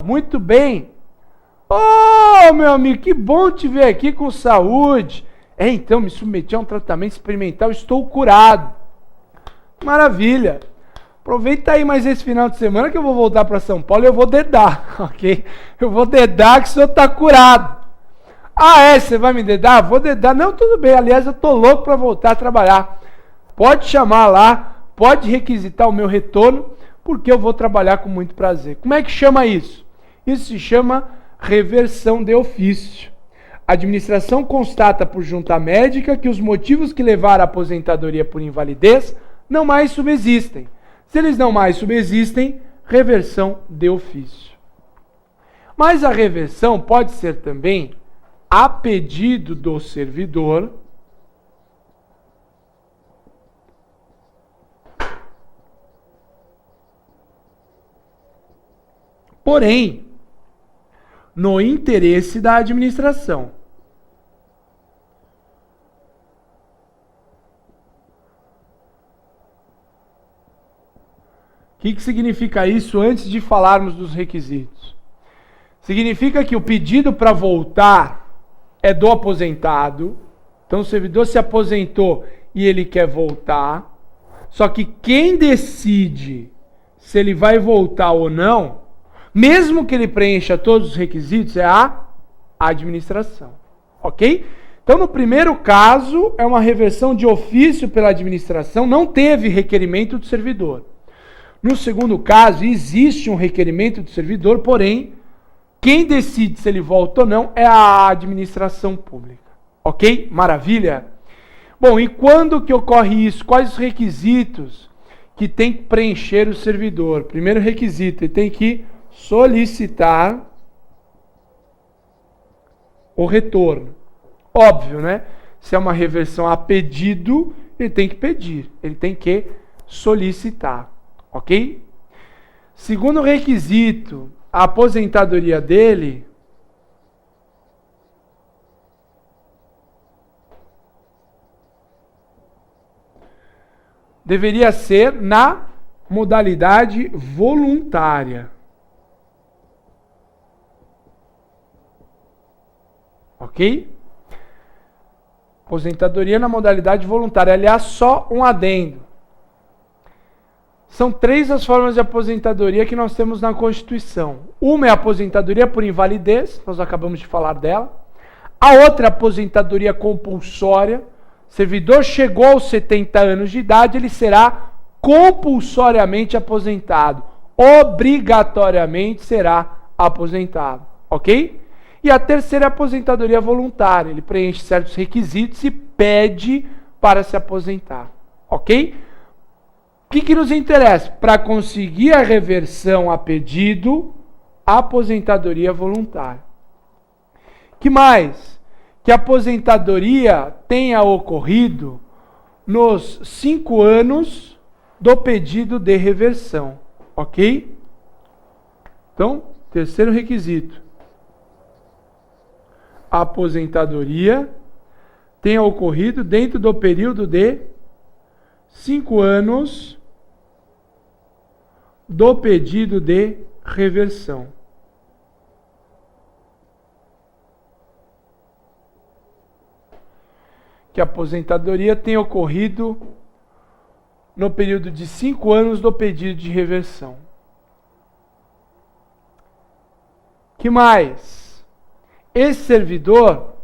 Muito bem. Oh, meu amigo, que bom te ver aqui com saúde. Então, me submeti a um tratamento experimental, estou curado. Maravilha. Aproveita aí mais esse final de semana que eu vou voltar para São Paulo e eu vou dedar, ok? Eu vou dedar que o senhor está curado. Ah, é? Você vai me dedar? Vou dedar. Não, tudo bem. Aliás, eu estou louco para voltar a trabalhar. Pode chamar lá, pode requisitar o meu retorno, porque eu vou trabalhar com muito prazer. Como é que chama isso? Isso se chama reversão de ofício. A administração constata por junta médica que os motivos que levaram à aposentadoria por invalidez não mais subsistem. Se eles não mais subsistem, reversão de ofício. Mas a reversão pode ser também a pedido do servidor, porém, no interesse da administração. O que significa isso antes de falarmos dos requisitos? Significa que o pedido para voltar é do aposentado. Então o servidor se aposentou e ele quer voltar. Só que quem decide se ele vai voltar ou não, mesmo que ele preencha todos os requisitos, é a administração. Ok? Então no primeiro caso é uma reversão de ofício pela administração, não teve requerimento do servidor. No segundo caso, existe um requerimento do servidor, porém, quem decide se ele volta ou não é a administração pública. Ok? Maravilha? Bom, e quando que ocorre isso? Quais os requisitos que tem que preencher o servidor? Primeiro requisito, ele tem que solicitar o retorno. Óbvio, né? Se é uma reversão a pedido, ele tem que pedir, ele tem que solicitar. Ok? Segundo requisito, a aposentadoria dele deveria ser na modalidade voluntária. Ok? Aposentadoria na modalidade voluntária. Aliás, só um adendo. São 3 as formas de aposentadoria que nós temos na Constituição. Uma é a aposentadoria por invalidez, nós acabamos de falar dela. A outra é a aposentadoria compulsória. O servidor chegou aos 70 anos de idade, ele será compulsoriamente aposentado. Obrigatoriamente será aposentado. Ok? E a terceira é a aposentadoria voluntária. Ele preenche certos requisitos e pede para se aposentar. Ok? O que nos interessa? Para conseguir a reversão a pedido, a aposentadoria voluntária. Que mais? Que a aposentadoria tenha ocorrido nos 5 anos do pedido de reversão. Ok? Então, terceiro requisito. A aposentadoria tenha ocorrido dentro do período de 5 anos do pedido de reversão. Que a aposentadoria tenha ocorrido no período de 5 anos do pedido de reversão. Que mais? Esse servidor,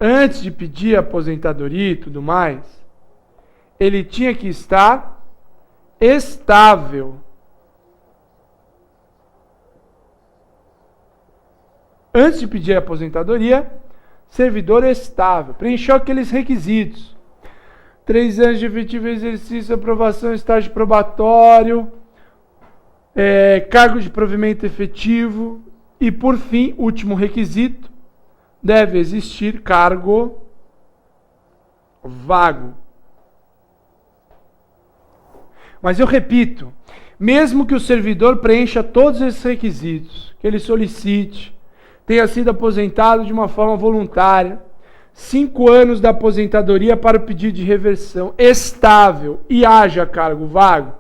antes de pedir a aposentadoria e tudo mais, ele tinha que estar estável. Antes de pedir a aposentadoria, servidor estável. Preencheu aqueles requisitos. 3 anos de efetivo exercício, aprovação, estágio probatório, cargo de provimento efetivo e, por fim, último requisito, deve existir cargo vago. Mas eu repito, mesmo que o servidor preencha todos esses requisitos, que ele solicite, tenha sido aposentado de uma forma voluntária, 5 anos da aposentadoria para o pedido de reversão, estável e haja cargo vago,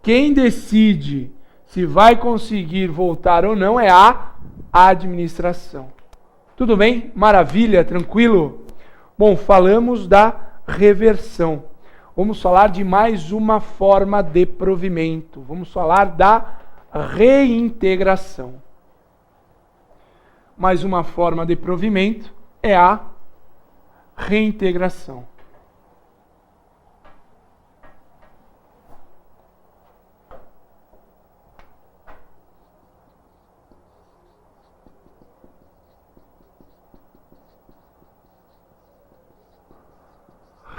quem decide se vai conseguir voltar ou não é a administração. Tudo bem? Maravilha? Tranquilo? Bom, falamos da reversão. Vamos falar de mais uma forma de provimento. Vamos falar da reintegração. Mais uma forma de provimento é a reintegração.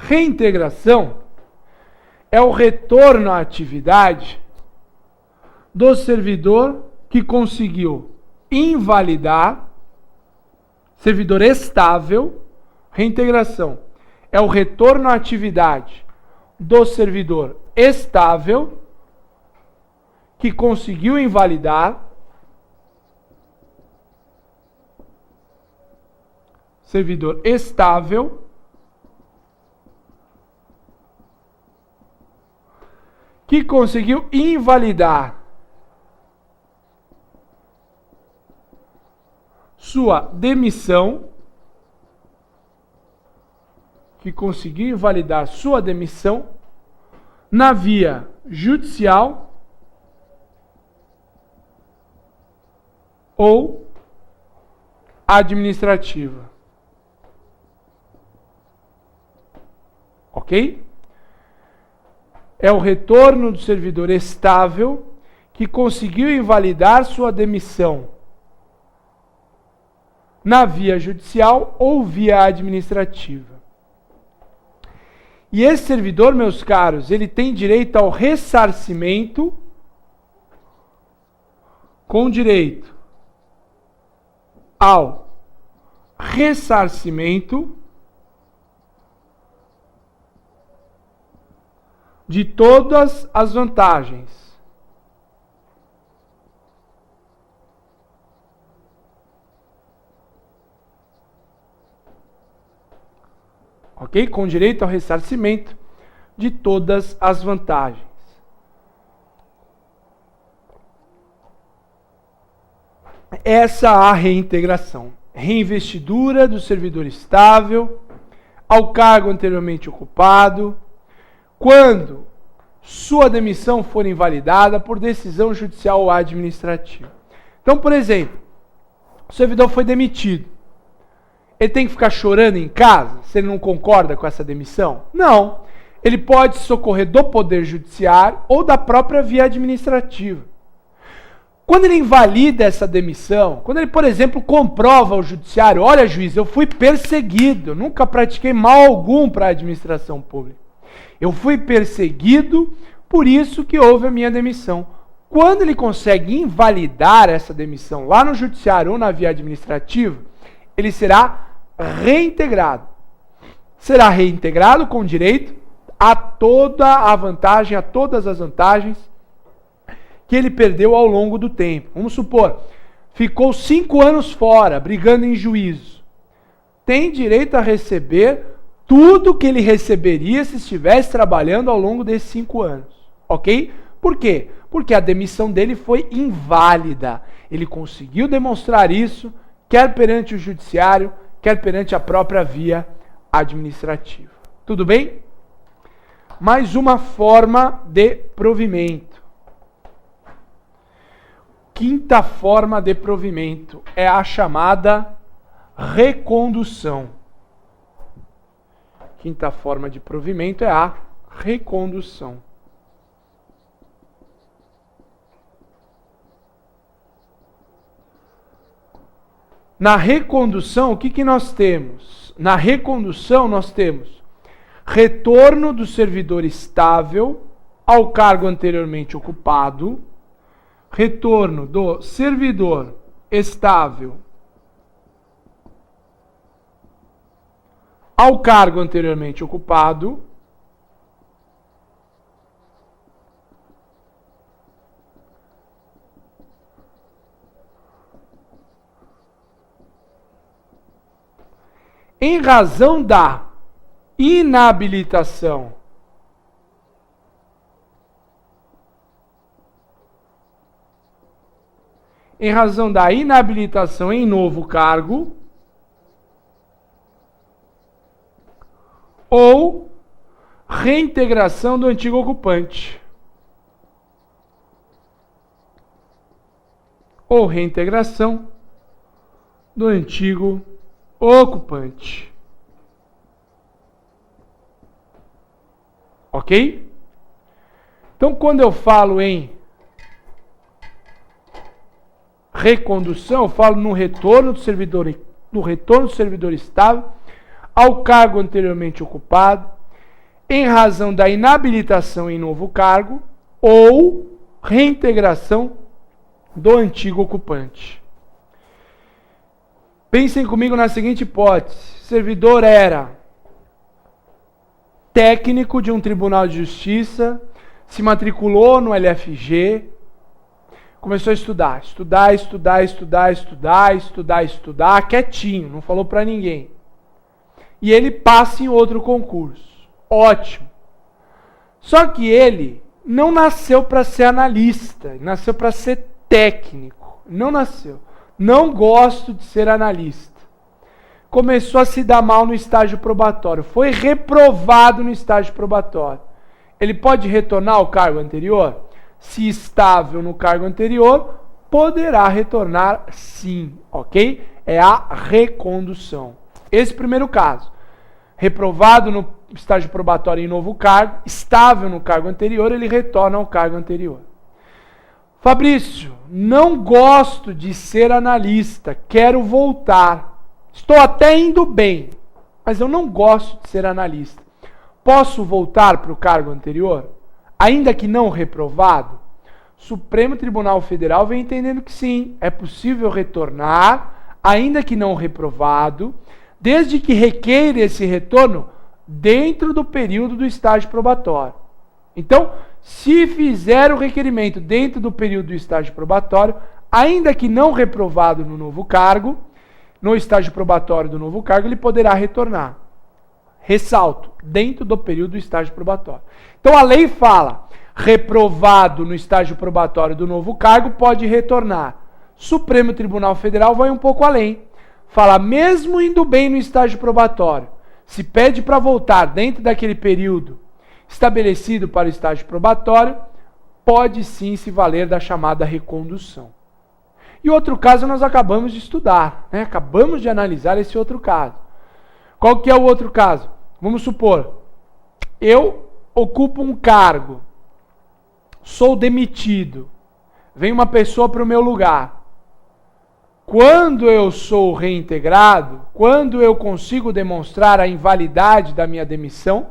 Reintegração é o retorno à atividade do servidor que conseguiu invalidar, servidor estável. Reintegração é o retorno à atividade do servidor estável que conseguiu invalidar, servidor estável que conseguiu invalidar sua demissão, na via judicial ou administrativa. Ok? É o retorno do servidor estável que conseguiu invalidar sua demissão na via judicial ou via administrativa. E esse servidor, meus caros, ele tem direito ao ressarcimento com direito ao ressarcimento de todas as vantagens. Ok? Com direito ao ressarcimento de todas as vantagens. Essa é a reintegração. Reinvestidura do servidor estável ao cargo anteriormente ocupado, quando sua demissão for invalidada por decisão judicial ou administrativa. Então, por exemplo, o servidor foi demitido. Ele tem que ficar chorando em casa se ele não concorda com essa demissão? Não. Ele pode se socorrer do Poder Judiciário ou da própria via administrativa. Quando ele invalida essa demissão, quando ele, por exemplo, comprova ao Judiciário, olha, juiz, eu fui perseguido, eu nunca pratiquei mal algum para a administração pública. Eu fui perseguido, por isso que houve a minha demissão. Quando ele consegue invalidar essa demissão lá no Judiciário ou na via administrativa, ele será reintegrado. Será reintegrado com direito a toda a vantagem, a todas as vantagens que ele perdeu ao longo do tempo. Vamos supor, ficou 5 anos fora, brigando em juízo. Tem direito a receber tudo que ele receberia se estivesse trabalhando ao longo desses 5 anos. Ok? Por quê? Porque a demissão dele foi inválida. Ele conseguiu demonstrar isso, quer perante o judiciário, quer perante a própria via administrativa. Tudo bem? Mais uma forma de provimento. Quinta forma de provimento é a chamada recondução. Quinta forma de provimento é a recondução. Na recondução, o que nós temos? Na recondução, nós temos retorno do servidor estável ao cargo anteriormente ocupado, retorno do servidor estável ao cargo anteriormente ocupado, em razão da inabilitação em razão da inabilitação em novo cargo ou reintegração do antigo ocupante. Ou reintegração do antigo ocupante. Ok? Então, quando eu falo em recondução, eu falo no retorno do servidor estável ao cargo anteriormente ocupado, em razão da inabilitação em novo cargo ou reintegração do antigo ocupante. Pensem comigo na seguinte hipótese: o servidor era técnico de um tribunal de justiça, se matriculou no LFG, começou a estudar, quietinho, não falou para ninguém. E ele passa em outro concurso. Ótimo. Só que ele não nasceu para ser analista, ele nasceu para ser técnico. Não nasceu. Não gosto de ser analista. Começou a se dar mal no estágio probatório. Foi reprovado no estágio probatório. Ele pode retornar ao cargo anterior? Se estável no cargo anterior, poderá retornar sim, ok? É a recondução. Esse primeiro caso. Reprovado no estágio probatório em novo cargo, estável no cargo anterior, ele retorna ao cargo anterior. Fabrício, não gosto de ser analista, quero voltar. Estou até indo bem, mas eu não gosto de ser analista. Posso voltar para o cargo anterior? Ainda que não reprovado? O Supremo Tribunal Federal vem entendendo que sim, é possível retornar, ainda que não reprovado, desde que requeira esse retorno dentro do período do estágio probatório. Então, se fizer o requerimento dentro do período do estágio probatório, ainda que não reprovado no novo cargo, no estágio probatório do novo cargo, ele poderá retornar. Ressalto, dentro do período do estágio probatório. Então a lei fala, reprovado no estágio probatório do novo cargo, pode retornar. Supremo Tribunal Federal vai um pouco além. Fala, mesmo indo bem no estágio probatório, se pede para voltar dentro daquele período estabelecido para o estágio probatório, pode sim se valer da chamada recondução. E outro caso nós acabamos de estudar, né? Acabamos de analisar esse outro caso. Qual que é o outro caso? Vamos supor, eu ocupo um cargo, sou demitido, vem uma pessoa para o meu lugar. Quando eu sou reintegrado, quando eu consigo demonstrar a invalidade da minha demissão,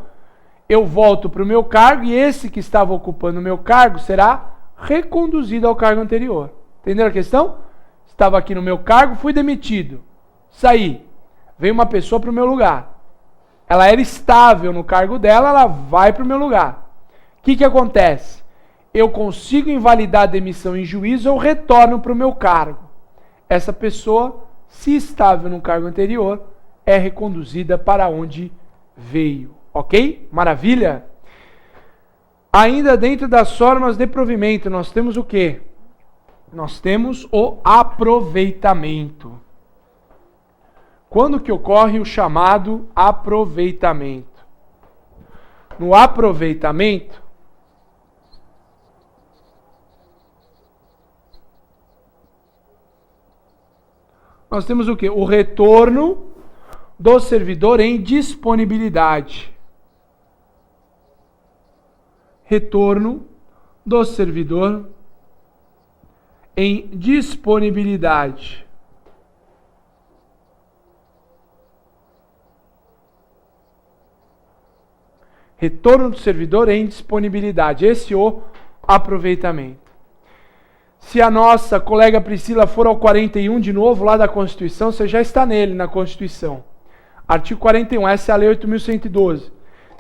eu volto para o meu cargo e esse que estava ocupando o meu cargo será reconduzido ao cargo anterior. Entenderam a questão? Estava aqui no meu cargo, fui demitido, saí, veio uma pessoa para o meu lugar. Ela era estável no cargo dela, ela vai para o meu lugar. O que acontece? Eu consigo invalidar a demissão em juízo, eu retorno para o meu cargo. Essa pessoa, se estável no cargo anterior, é reconduzida para onde veio. Ok? Maravilha? Ainda dentro das formas de provimento, nós temos o quê? Nós temos o aproveitamento. Quando que ocorre o chamado aproveitamento? No aproveitamento, nós temos o quê? O retorno do servidor em disponibilidade. Retorno do servidor em disponibilidade. Retorno do servidor em disponibilidade. Esse é o aproveitamento. Se a nossa colega Priscila for ao 41 de novo, lá da Constituição, você já está nele, na Constituição. Artigo 41, essa é a Lei 8.112.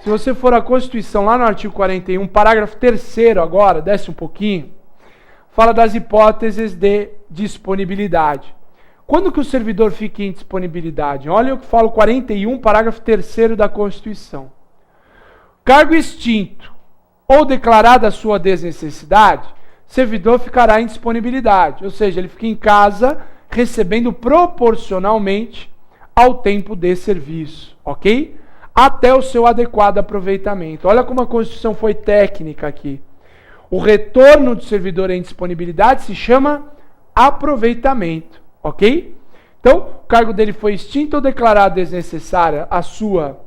Se você for à Constituição, lá no artigo 41, parágrafo 3º agora, desce um pouquinho, fala das hipóteses de disponibilidade. Quando que o servidor fica em disponibilidade? Olha o que fala o 41, parágrafo 3º da Constituição. Cargo extinto ou declarada a sua desnecessidade, servidor ficará em disponibilidade, ou seja, ele fica em casa recebendo proporcionalmente ao tempo de serviço, ok? Até o seu adequado aproveitamento. Olha como a Constituição foi técnica aqui. O retorno do servidor em disponibilidade se chama aproveitamento, ok? Então, o cargo dele foi extinto ou declarado desnecessária a sua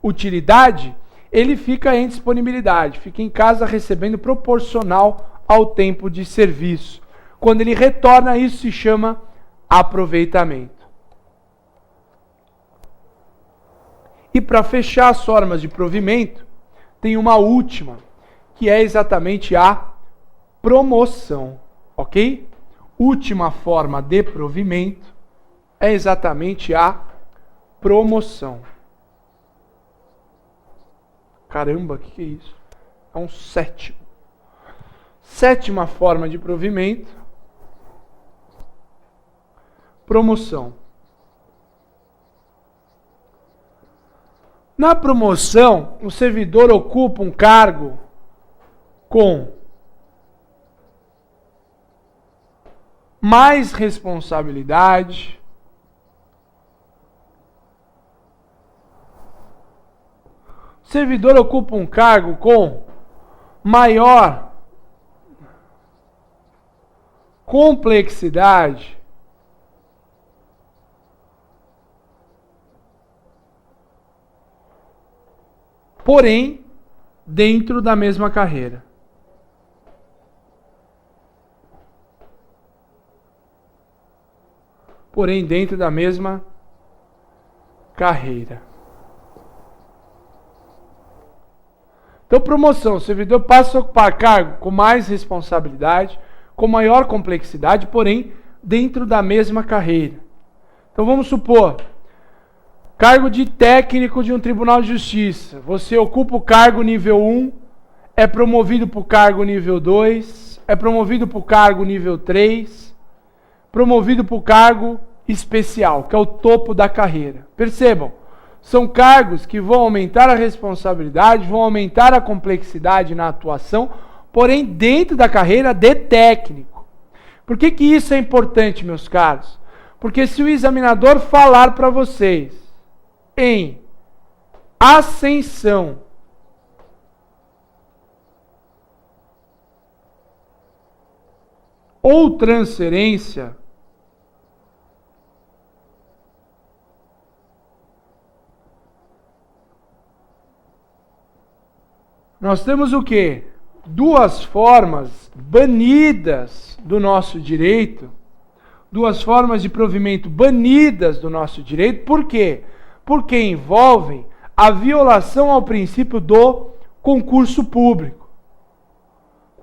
utilidade, ele fica em disponibilidade, fica em casa recebendo proporcional ao tempo de serviço. Quando ele retorna, isso se chama aproveitamento. E para fechar as formas de provimento, tem uma última, que é exatamente a promoção, ok? Última forma de provimento é exatamente a promoção. Caramba, o que é isso? É um sétimo. Sétima forma de provimento, promoção. Na promoção, o servidor ocupa um cargo com mais responsabilidade, o servidor ocupa um cargo com maior complexidade, porém, dentro da mesma carreira. Porém, dentro da mesma carreira. Então, promoção. O servidor passa a ocupar cargo com mais responsabilidade, com maior complexidade, porém, dentro da mesma carreira. Então, vamos supor, cargo de técnico de um tribunal de justiça. Você ocupa o cargo nível 1, é promovido para o cargo nível 2, é promovido para o cargo nível 3, promovido para o cargo especial, que é o topo da carreira. Percebam, são cargos que vão aumentar a responsabilidade, vão aumentar a complexidade na atuação, porém dentro da carreira de técnico. Por que isso é importante, meus caros? Porque se o examinador falar para vocês em ascensão ou transferência, nós temos o quê? Duas formas banidas do nosso direito, duas formas de provimento banidas do nosso direito. Por quê? Porque envolvem a violação ao princípio do concurso público.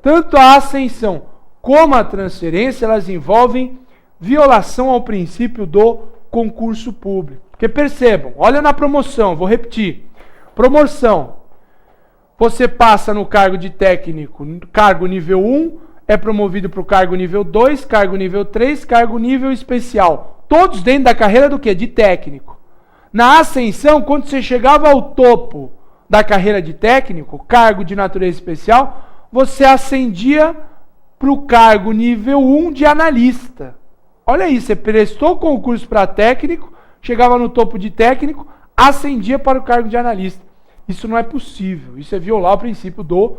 Tanto a ascensão como a transferência, elas envolvem violação ao princípio do concurso público. Porque percebam, olha na promoção, vou repetir. Promoção. Você passa no cargo de técnico, cargo nível 1, é promovido para o cargo nível 2, cargo nível 3, cargo nível especial. Todos dentro da carreira do quê? De técnico. Na ascensão, quando você chegava ao topo da carreira de técnico, cargo de natureza especial, você ascendia para o cargo nível 1 de analista. Olha aí, você prestou concurso para técnico, chegava no topo de técnico, ascendia para o cargo de analista. Isso não é possível, isso é violar o princípio do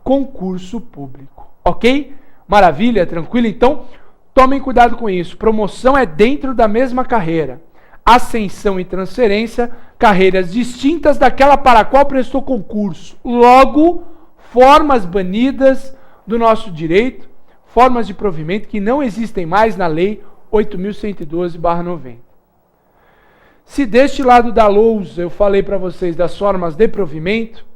concurso público. Ok? Maravilha, tranquilo? Então, tomem cuidado com isso. Promoção é dentro da mesma carreira. Ascensão e transferência, carreiras distintas daquela para a qual prestou concurso. Logo, formas banidas do nosso direito, formas de provimento que não existem mais na Lei 8.112/90. Se deste lado da lousa eu falei para vocês das formas de provimento,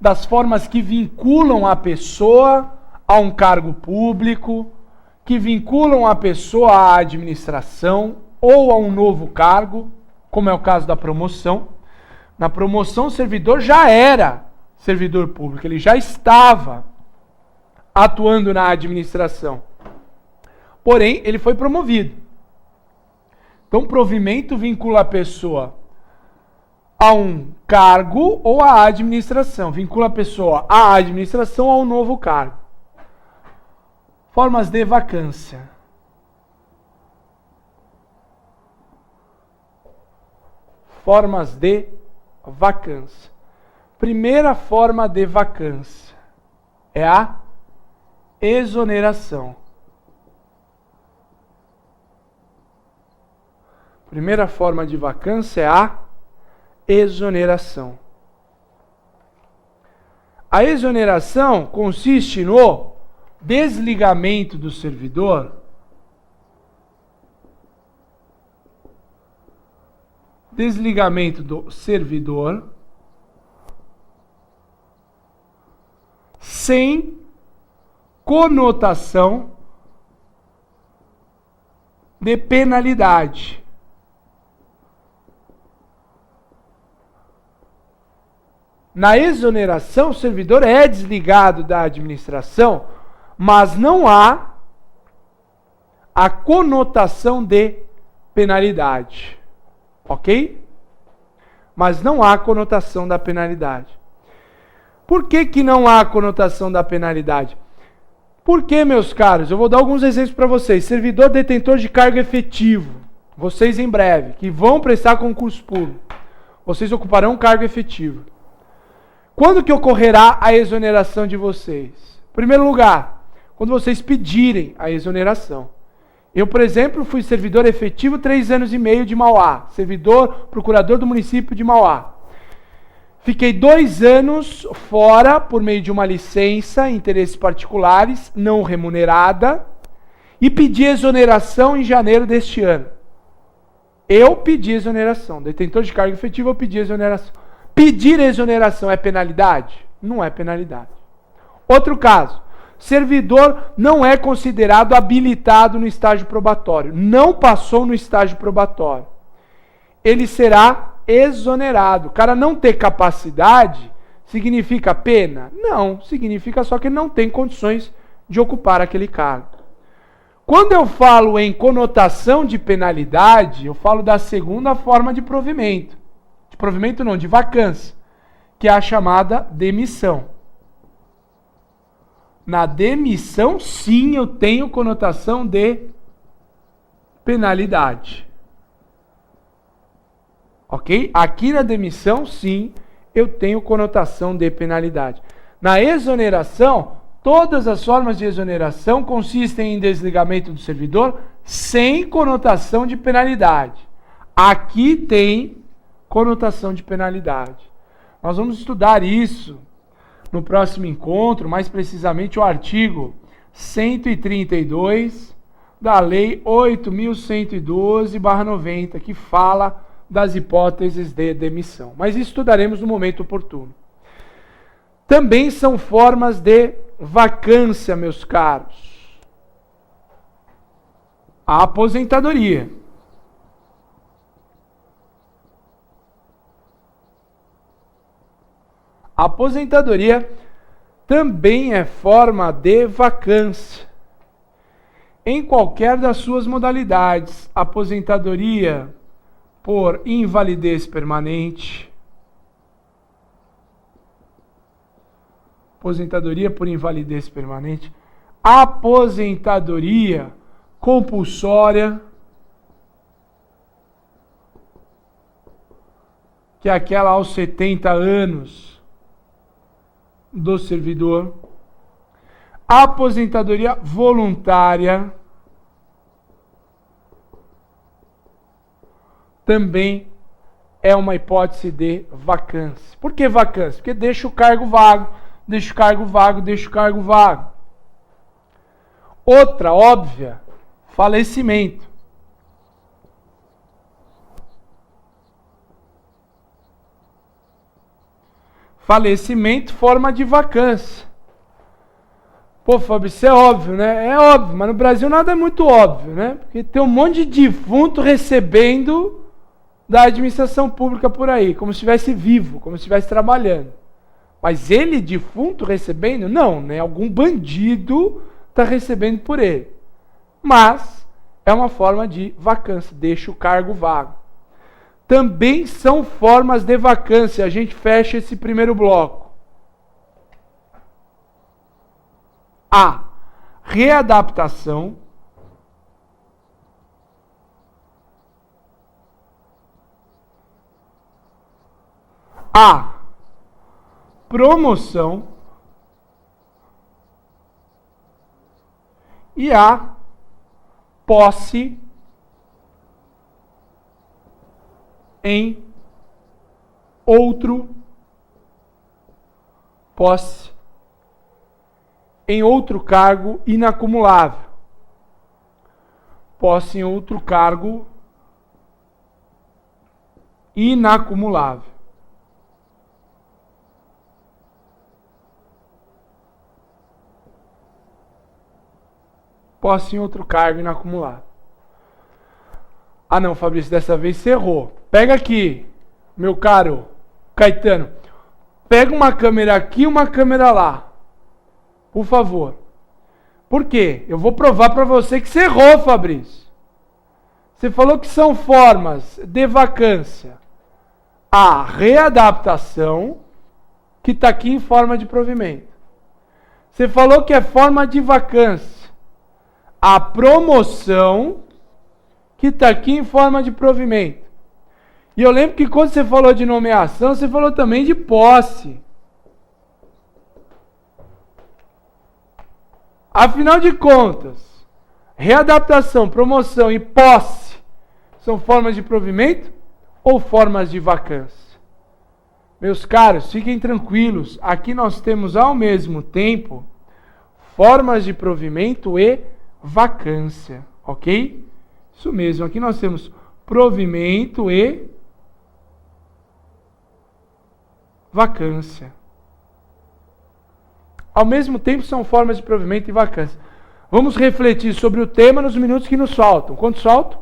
das formas que vinculam a pessoa a um cargo público, que vinculam a pessoa à administração ou a um novo cargo, como é o caso da promoção. Na promoção, o servidor já era servidor público, ele já estava atuando na administração. Porém, ele foi promovido. Então, provimento vincula a pessoa a um cargo ou à administração. Vincula a pessoa à administração ou a um novo cargo. Formas de vacância. Formas de vacância. Primeira forma de vacância é a exoneração. Primeira forma de vacância é a exoneração. A exoneração consiste no desligamento do servidor sem conotação de penalidade. Na exoneração, o servidor é desligado da administração, mas não há a conotação de penalidade. Ok? Mas não há conotação da penalidade. Por que não há conotação da penalidade? Porque, meus caros, eu vou dar alguns exemplos para vocês. Servidor detentor de cargo efetivo, vocês em breve, que vão prestar concurso público, vocês ocuparão um cargo efetivo. Quando que ocorrerá a exoneração de vocês? Em primeiro lugar, quando vocês pedirem a exoneração. Eu, por exemplo, fui servidor efetivo 3 anos e meio de Mauá, servidor procurador do município de Mauá. Fiquei 2 anos fora por meio de uma licença, interesses particulares, não remunerada, e pedi exoneração em janeiro deste ano. Eu pedi exoneração. Detentor de cargo efetivo, eu pedi exoneração. Pedir exoneração é penalidade? Não é penalidade. Outro caso. Servidor não é considerado habilitado no estágio probatório. Não passou no estágio probatório. Ele será exonerado. O cara não ter capacidade significa pena? Não. Significa só que ele não tem condições de ocupar aquele cargo. Quando eu falo em conotação de penalidade, eu falo da segunda forma de provimento. De provimento não, de vacância, que é a chamada demissão. Na demissão, sim, eu tenho conotação de penalidade. Ok? Aqui na demissão, sim, eu tenho conotação de penalidade. Na exoneração, todas as formas de exoneração consistem em desligamento do servidor sem conotação de penalidade. Aqui tem conotação de penalidade. Nós vamos estudar isso no próximo encontro, mais precisamente o artigo 132 da Lei 8.112/90, que fala das hipóteses de demissão. Mas estudaremos no momento oportuno. Também são formas de vacância, meus caros. A aposentadoria. A aposentadoria também é forma de vacância. Em qualquer das suas modalidades, aposentadoria por invalidez permanente, aposentadoria por invalidez permanente, aposentadoria compulsória, que é aquela aos 70 anos do servidor, aposentadoria voluntária, também é uma hipótese de vacância. Por que vacância? Porque deixa o cargo vago, deixa o cargo vago, deixa o cargo vago. Outra óbvia, falecimento. Falecimento, forma de vacância. Pô, Fábio, isso é óbvio, né? É óbvio, mas no Brasil nada é muito óbvio, né? Porque tem um monte de defunto recebendo da administração pública por aí, como se estivesse vivo, como se estivesse trabalhando. Mas ele, defunto, recebendo? Não, né? Algum bandido está recebendo por ele. Mas é uma forma de vacância, deixa o cargo vago. Também são formas de vacância. A gente fecha esse primeiro bloco. A. readaptação a promoção e a posse em outro cargo inacumulável. Posse em outro cargo inacumulável. Posse em outro cargo inacumulável. Ah não, Fabrício, dessa vez você errou. Pega aqui, meu caro Caetano. Pega uma câmera aqui e uma câmera lá. Por favor. Por quê? Eu vou provar para você que você errou, Fabrício. Você falou que são formas de vacância. A readaptação, que está aqui em forma de provimento. Você falou que é forma de vacância. A promoção, que está aqui em forma de provimento. E eu lembro que quando você falou de nomeação, você falou também de posse. Afinal de contas, readaptação, promoção e posse são formas de provimento ou formas de vacância? Meus caros, fiquem tranquilos. Aqui nós temos ao mesmo tempo formas de provimento e vacância, ok? Isso mesmo, aqui nós temos provimento e vacância. Ao mesmo tempo são formas de provimento e vacância. Vamos refletir sobre o tema nos minutos que nos faltam. Quantos faltam?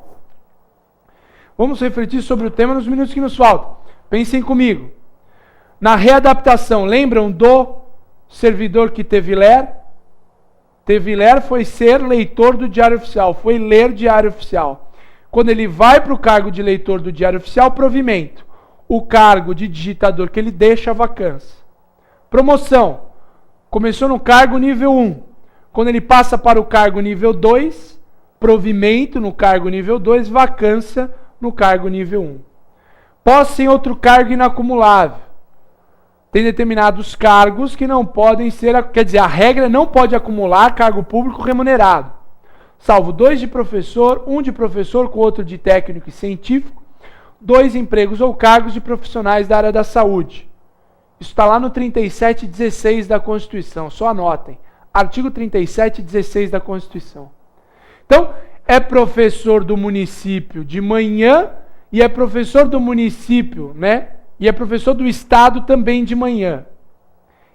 Vamos refletir sobre o tema nos minutos que nos faltam. Pensem comigo. Na readaptação, lembram do servidor que teve ler? Teve ler foi ser leitor do Diário Oficial, foi ler Diário Oficial. Quando ele vai para o cargo de leitor do Diário Oficial, provimento. O cargo de digitador que ele deixa, vacância. Promoção. Começou no cargo nível 1. Quando ele passa para o cargo nível 2, provimento no cargo nível 2, vacância no cargo nível 1. Posse em outro cargo inacumulável. Tem determinados cargos que não podem ser, quer dizer, a regra não pode acumular cargo público remunerado, salvo 2 de professor, 1 de professor com outro de técnico e científico, 2 empregos ou cargos de profissionais da área da saúde. Isso está lá no 37.16 da Constituição, só anotem. Artigo 37.16 da Constituição. Então, é professor do município de manhã e é professor do município, né? E é professor do estado também de manhã.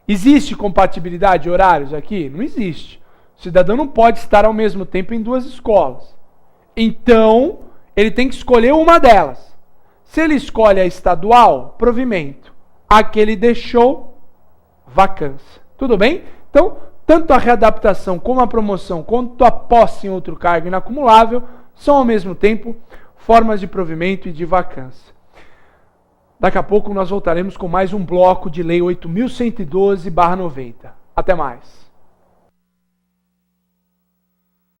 Existe compatibilidade de horários aqui? Não existe. O cidadão não pode estar ao mesmo tempo em 2 escolas. Então, ele tem que escolher uma delas. Se ele escolhe a estadual, provimento. A que ele deixou, vacância. Tudo bem? Então, tanto a readaptação como a promoção, quanto a posse em outro cargo inacumulável, são ao mesmo tempo formas de provimento e de vacância. Daqui a pouco nós voltaremos com mais um bloco de Lei 8.112/90. Até mais.